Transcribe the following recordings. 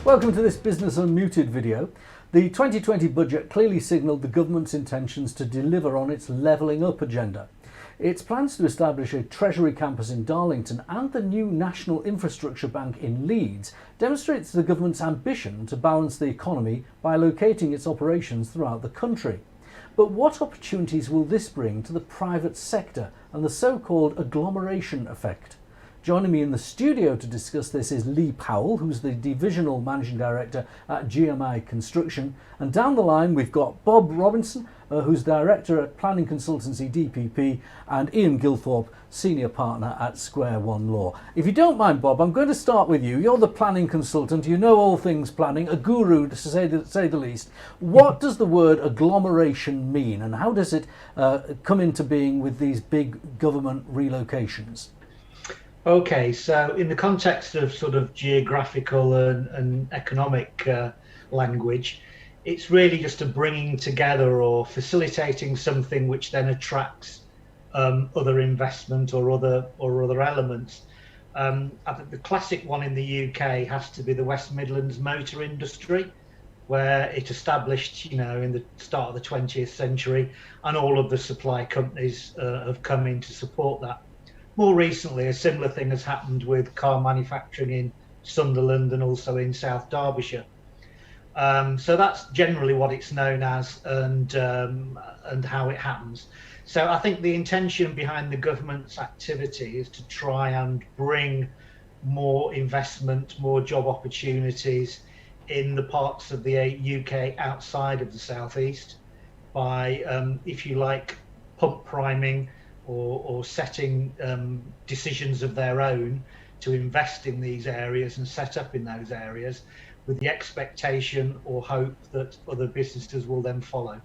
Welcome to this Business Unmuted video. The 2020 budget clearly signalled the government's intentions to deliver on its levelling up agenda. Its plans to establish a Treasury campus in Darlington and the new National Infrastructure Bank in Leeds demonstrates the government's ambition to balance the economy by locating its operations throughout the country. But what opportunities will this bring to the private sector and the so-called agglomeration effect? Joining me in the studio to discuss this is Lee Powell, who's the Divisional Managing Director at GMI Construction. And down the line we've got Bob Robinson, who's Director at Planning Consultancy DPP, and Ian Gilthorpe, Senior Partner at Square One Law. If you don't mind, Bob, I'm going to start with you. You're the planning consultant, you know all things planning, a guru to say the least. What does the word agglomeration mean, and how does it come into being with these big government relocations? Okay, so in the context of sort of geographical and economic language, it's really just a bringing together or facilitating something which then attracts other investment or other elements. I think the classic one in the UK has to be the West Midlands motor industry, where it established, in the start of the 20th century, and all of the supply companies have come in to support that. More recently, a similar thing has happened with car manufacturing in Sunderland and also in South Derbyshire. So that's generally what it's known as and how it happens. So I think the intention behind the government's activity is to try and bring more investment, more job opportunities in the parts of the UK outside of the southeast by, if you like, pump priming or setting decisions of their own to invest in these areas and set up in those areas with the expectation or hope that other businesses will then follow.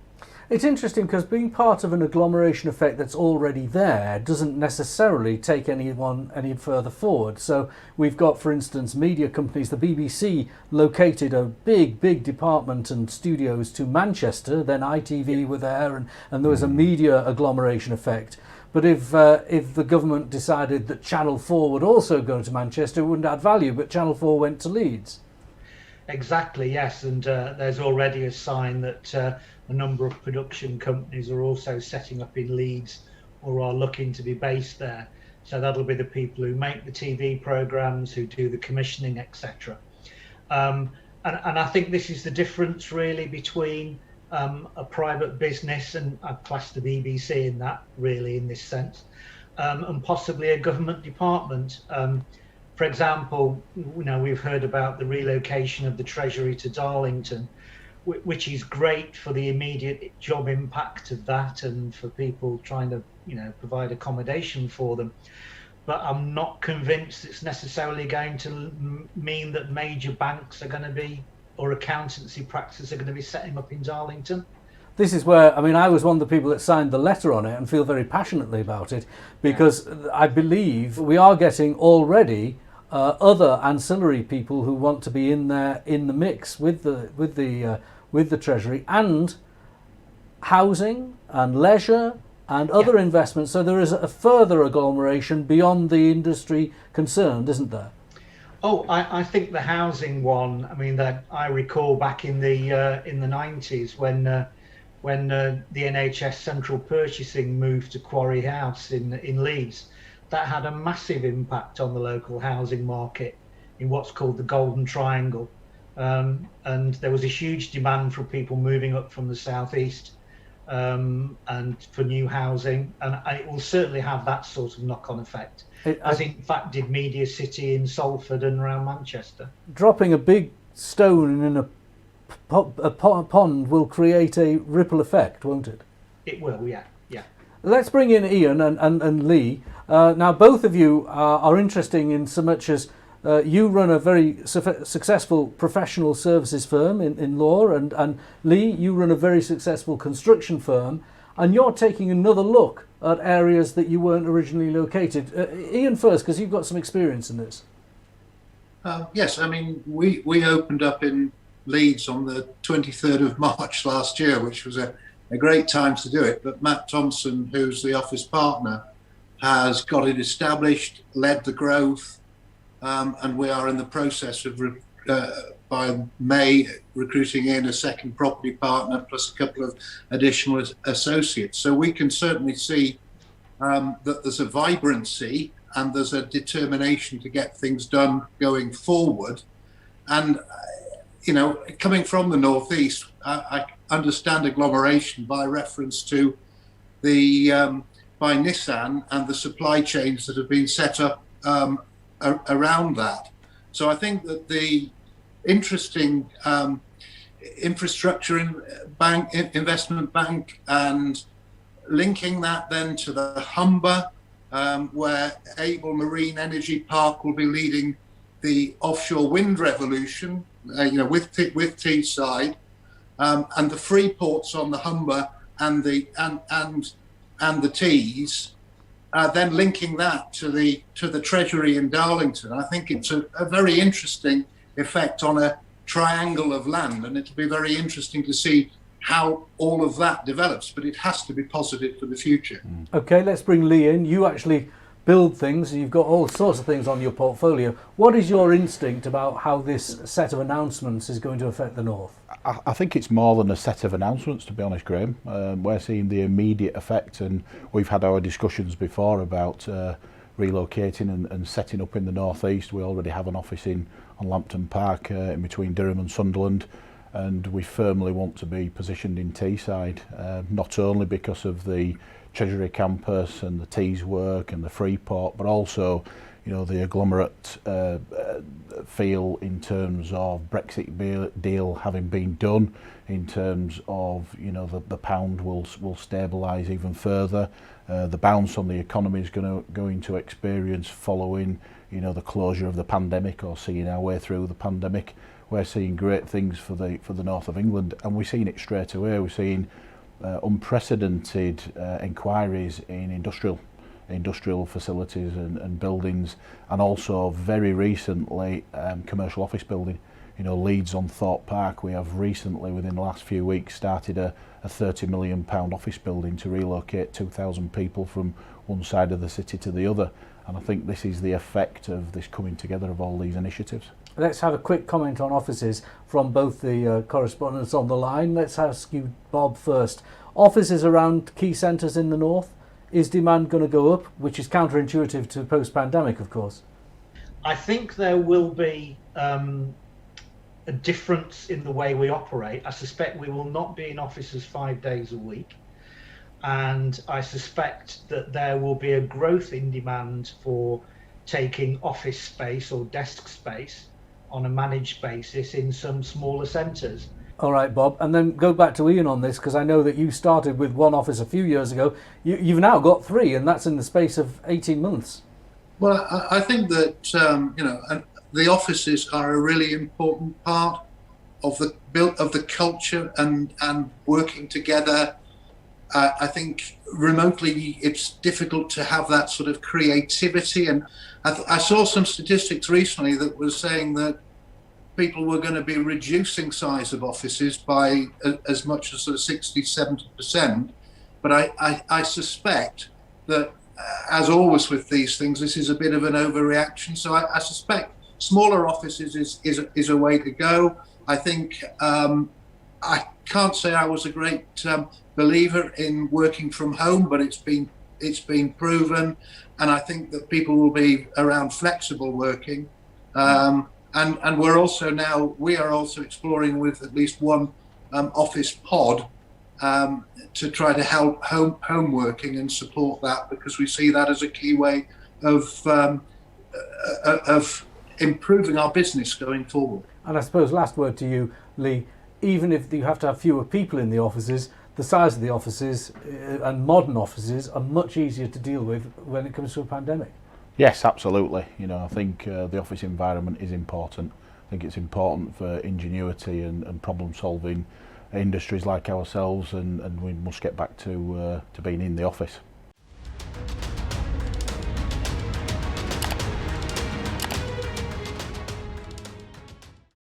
It's interesting because being part of an agglomeration effect that's already there doesn't necessarily take anyone any further forward. So we've got, for instance, media companies. The BBC located a big department and studios to Manchester, then ITV were there, and there was a media agglomeration effect. But if the government decided that Channel 4 would also go to Manchester, it wouldn't add value, but Channel 4 went to Leeds. Exactly, yes, and there's already a sign that a number of production companies are also setting up in Leeds or are looking to be based there. So that'll be the people who make the TV programmes, who do the commissioning, etc. And I think this is the difference really between a private business, and I'd class the BBC in that really in this sense, and possibly a government department. For example, we've heard about the relocation of the Treasury to Darlington, which is great for the immediate job impact of that and for people trying to provide accommodation for them. But I'm not convinced it's necessarily going to mean that major banks are going to be, or accountancy practices are going to be setting up in Darlington. This is where, I was one of the people that signed the letter on it and feel very passionately about it, because I believe we are getting already other ancillary people who want to be in there in the mix with the Treasury, and housing and leisure and other investments. So there is a further agglomeration beyond the industry concerned, isn't there? Oh, I think the housing one. That I recall back in the 90s when the NHS central purchasing moved to Quarry House in Leeds. That had a massive impact on the local housing market in what's called the Golden Triangle, and there was a huge demand for people moving up from the southeast and for new housing, and it will certainly have that sort of knock-on effect. As in fact did Media City in Salford and around Manchester. Dropping a big stone in a pond will create a ripple effect, won't it? It will, yeah. Let's bring in Ian and Lee. Now both of you are interesting in so much as you run a very successful professional services firm in law, and Lee, you run a very successful construction firm, and you're taking another look at areas that you weren't originally located. Ian first, because you've got some experience in this. Yes, we opened up in Leeds on the 23rd of March last year, which was a great time to do it. But Matt Thompson, who's the office partner, has got it established, led the growth, and we are in the process of by May, recruiting in a second property partner plus a couple of additional associates. So we can certainly see that there's a vibrancy and there's a determination to get things done going forward. And, coming from the Northeast, I understand agglomeration by reference to the by Nissan and the supply chains that have been set up around that. So I think that the interesting infrastructure investment bank, and linking that then to the Humber, where Able Marine Energy Park will be leading the offshore wind revolution, with Teesside, and the free ports on the Humber and the Tees, then linking that to the Treasury in Darlington. I think it's a very interesting effect on a triangle of land, and it'll be very interesting to see how all of that develops, but it has to be positive for the future. Okay, let's bring Lee in. You actually build things, and you've got all sorts of things on your portfolio. What is your instinct about how this set of announcements is going to affect the North? I think it's more than a set of announcements, to be honest, Graham. We're seeing the immediate effect, and we've had our discussions before about relocating and setting up in the Northeast. We already have an office on Lambton Park in between Durham and Sunderland, and we firmly want to be positioned in Teesside, not only because of the Treasury campus and the Tees work and the Freeport, but also the agglomerate feel in terms of Brexit deal having been done, in terms of the pound will stabilise even further. The bounce on the economy is going to experience following the closure of the pandemic, or seeing our way through the pandemic. We're seeing great things for the north of England, and we're seeing it straight away. We're seeing unprecedented inquiries in industrial facilities and buildings, and also very recently commercial office building. Leeds on Thorpe Park, we have recently, within the last few weeks, started a £30 million office building to relocate 2,000 people from one side of the city to the other. And I think this is the effect of this coming together of all these initiatives. Let's have a quick comment on offices from both the correspondents on the line. Let's ask you, Bob, first. Offices around key centres in the north, is demand going to go up, which is counterintuitive to post-pandemic, of course? I think there will be a difference in the way we operate. I suspect we will not be in offices 5 days a week. And I suspect that there will be a growth in demand for taking office space or desk space on a managed basis in some smaller centres. All right, Bob, and then go back to Ian on this, because I know that you started with one office a few years ago. You've now got three, and that's in the space of 18 months. Well, I think that the offices are a really important part of the culture and working together. I think remotely it's difficult to have that sort of creativity, and I saw some statistics recently that was saying that people were going to be reducing size of offices by as much as sort of 60-70%. But I suspect that, as always with these things, this is a bit of an overreaction. So I suspect smaller offices is a way to go. I think I can't say I was a great believer in working from home, but it's been proven, and I think that people will be around flexible working. And we are also exploring with at least one office pod to try to help home working and support that, because we see that as a key way of improving our business going forward. And I suppose last word to you, Lee, even if you have to have fewer people in the offices, the size of the offices and modern offices are much easier to deal with when it comes to a pandemic. Yes, absolutely. I think the office environment is important. I think it's important for ingenuity and problem solving industries like ourselves, and we must get back to being in the office.